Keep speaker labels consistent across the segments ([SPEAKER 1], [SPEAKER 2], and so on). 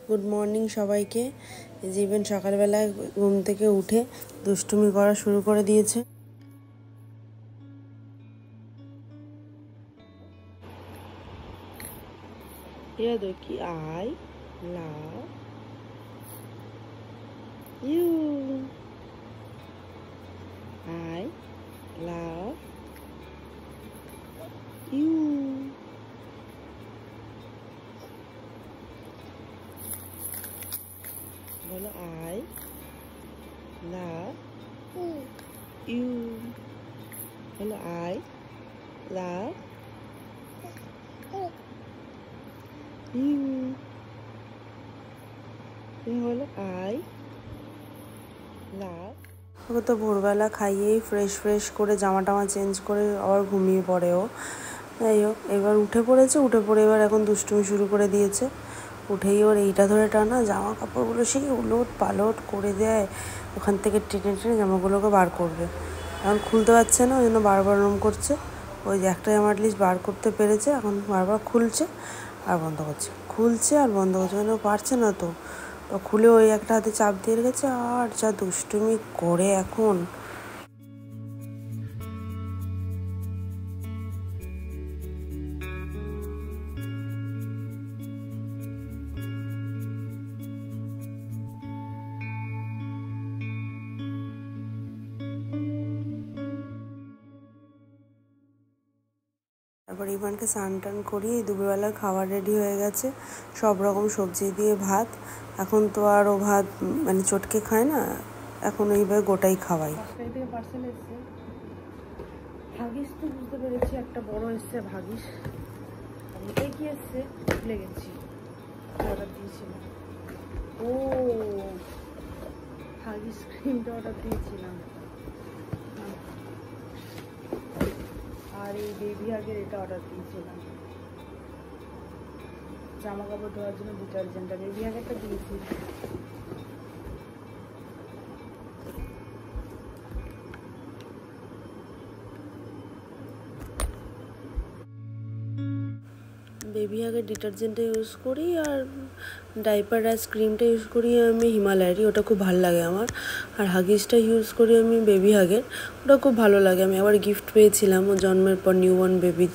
[SPEAKER 1] Good morning সবাইকে। জীবন সকালবেলায় ঘুম থেকে উঠে দুষ্টুমি করা শুরু করে দিয়েছে। দেখি I love you, I love you. বলো আই লাভ ইউ। বলো আই লাভ ইউ। বলো আই লাভ। ওকে তো ভোরবেলা খাইয়েই ফ্রেশ করে জামা টামা চেঞ্জ করে আবার ঘুমিয়ে পড়েও। যাই হোক, এবার উঠে পড়েছে, উঠে পড়ে এবার এখন দুষ্টুমি শুরু করে দিয়েছে। উঠেই ওর এইটা ধরে টানা, জামা কাপড়গুলো সেই উলট পালট করে দেয়। ওখান থেকে টেনে টেনে জামাগুলোকে বার করবে। এখন খুলতে পারছে না, ওই জন্য বারবার ওরম করছে। ওই যে একটা জামা অ্যাটলিস্ট বার করতে পেরেছে, এখন বারবার খুলছে আর বন্ধ করছে, খুলছে আর বন্ধ করছে, মানে ও পারছে না তো। খুলে ওই একটা হাতে চাপ দিয়ে রেখেছে। আর যা দুষ্টুমি করে এখন। তারপর ইভানকে স্নান টান করিয়ে দুপুরবেলার খাবার রেডি হয়ে গেছে, সব রকম সবজি দিয়ে ভাত। এখন তো আর ও ভাত মানে চটকে খায় না, এখন এইভাবে গোটাই খাওয়াই। থেকে পার্সেল এসছে ভাগিস, তো বুঝতে পেরেছি একটা বড় এসছে ভাগিস। এটাই কি এসছে ভুলে গেছি, অর্ডার দিয়েছিলাম। ও ভাগিস ক্রিমটা অর্ডার দিয়েছিলাম। আর এই বেবি হাগের এটা অর্ডার দিয়েছিলাম, জামা কাপড় ধোয়ার জন্য ডিটারজেন্টটা বেবি হাগেরটা দিয়েছি। বেবি হাগের ডিটারজেন্টটা ইউজ করি, আর ডাইপার র্যাশ ক্রিমটা ইউজ করি আমি হিমালয়ারই, ওটা খুব ভালো লাগে আমার। আর হাগিসটা ইউজ করি আমি বেবি হাগের, ওটা খুব ভালো লাগে। আমি আবার গিফট পেয়েছিলাম, ও জন্মের পর নিউবর্ন বেবি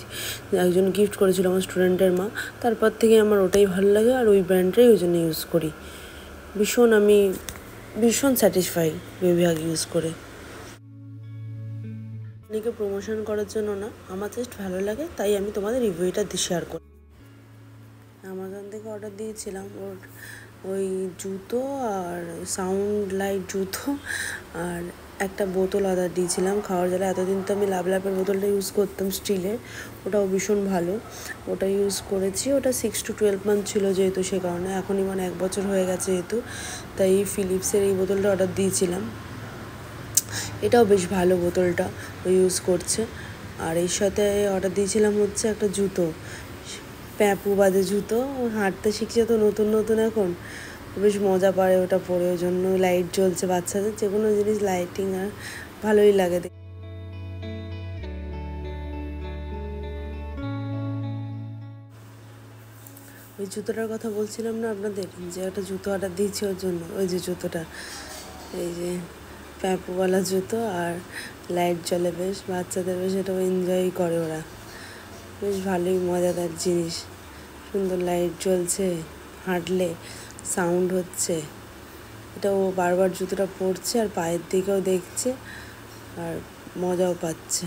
[SPEAKER 1] একজন গিফট করেছিল আমার স্টুডেন্টের মা, তারপর থেকে আমার ওটাই ভালো লাগে। আর ওই ব্র্যান্ডটাই ওই জন্য ইউজ করি। আমি ভীষণ স্যাটিসফাই বেবি হাগ ইউজ করে। অনেকে প্রমোশন করার জন্য না, আমার জাস্ট ভালো লাগে, তাই আমি তোমাদের রিভিউটা শেয়ার করি। অ্যামাজন থেকে অর্ডার দিয়েছিলাম ওর ওই জুতো আর সাউন্ড লাইট জুতো, আর একটা বোতল অর্ডার দিয়েছিলাম খাওয়ার জলে। এতদিন তো আমি লাভের বোতলটা ইউজ করতাম স্টিলের, ওটাও ভীষণ ভালো, ওটা ইউজ করেছি। ওটা 6 to 12 মান্থ ছিল যেহেতু, সে কারণে এখনই মানে 1 বছর হয়ে গেছে যেহেতু, তাই ফিলিপসের এই বোতলটা অর্ডার দিয়েছিলাম। এটাও বেশ ভালো, বোতলটা ইউজ করছে। আর এর সাথে অর্ডার দিয়েছিলাম হচ্ছে একটা জুতো, প্যাপু বাজে জুতো। হাঁটতে শিখছে তো নতুন এখন, বেশ মজা পায় ওটা পরে, ওই জন্য লাইট জ্বলছে। বাচ্চাদের যে কোনো জিনিস লাইটিং আর ভালোই লাগে। ওই জুতোটার কথা বলছিলাম না আপনাদের, যে একটা জুতো অর্ডার দিয়েছি ওর জন্য, ওই যে জুতোটা, এই যে প্যাপুওয়ালা জুতো, আর লাইট জ্বলে, বেশ বাচ্চাদের বেশ এটাও এনজয় করে ওরা, বেশ ভালোই মজাদার জিনিস। সুন্দর লাইট জ্বলছে, হাঁটলে সাউন্ড হচ্ছে। এটা ও বারবার জুতোটা পরছে আর পায়ের দিকেও দেখছে আর মজাও পাচ্ছে।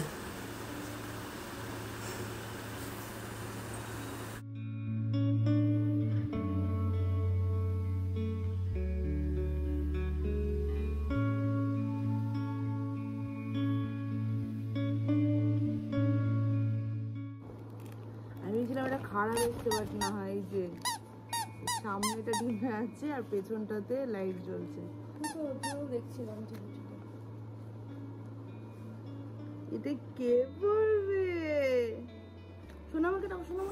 [SPEAKER 1] আমি ছিলাম এটা খাড়া দেখতে পাচ্ছি না, হয় যে সামনেটা ডিমে আছে আর পেছনটাতে লাইট জ্বলছে, দেখছিলাম। এটা কে পরবে?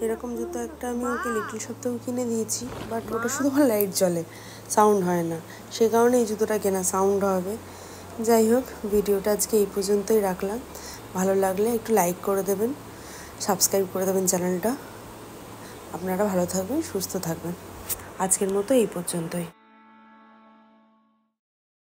[SPEAKER 1] এরকম জুতো একটা আমি ওকে লিটল শপ থেকে কিনে দিয়েছি, বাট ওটা শুধু আমার লাইট জ্বলে, সাউন্ড হয় না, সে কারণে এই জুতোটা কেনা, সাউন্ড হবে। যাই হোক, ভিডিওটা আজকে এই পর্যন্তই রাখলাম। ভালো লাগলে একটু লাইক করে দেবেন, সাবস্ক্রাইব করে দেবেন চ্যানেলটা। আপনারা ভালো থাকবেন, সুস্থ থাকবেন। আজকের মতো এই পর্যন্তই।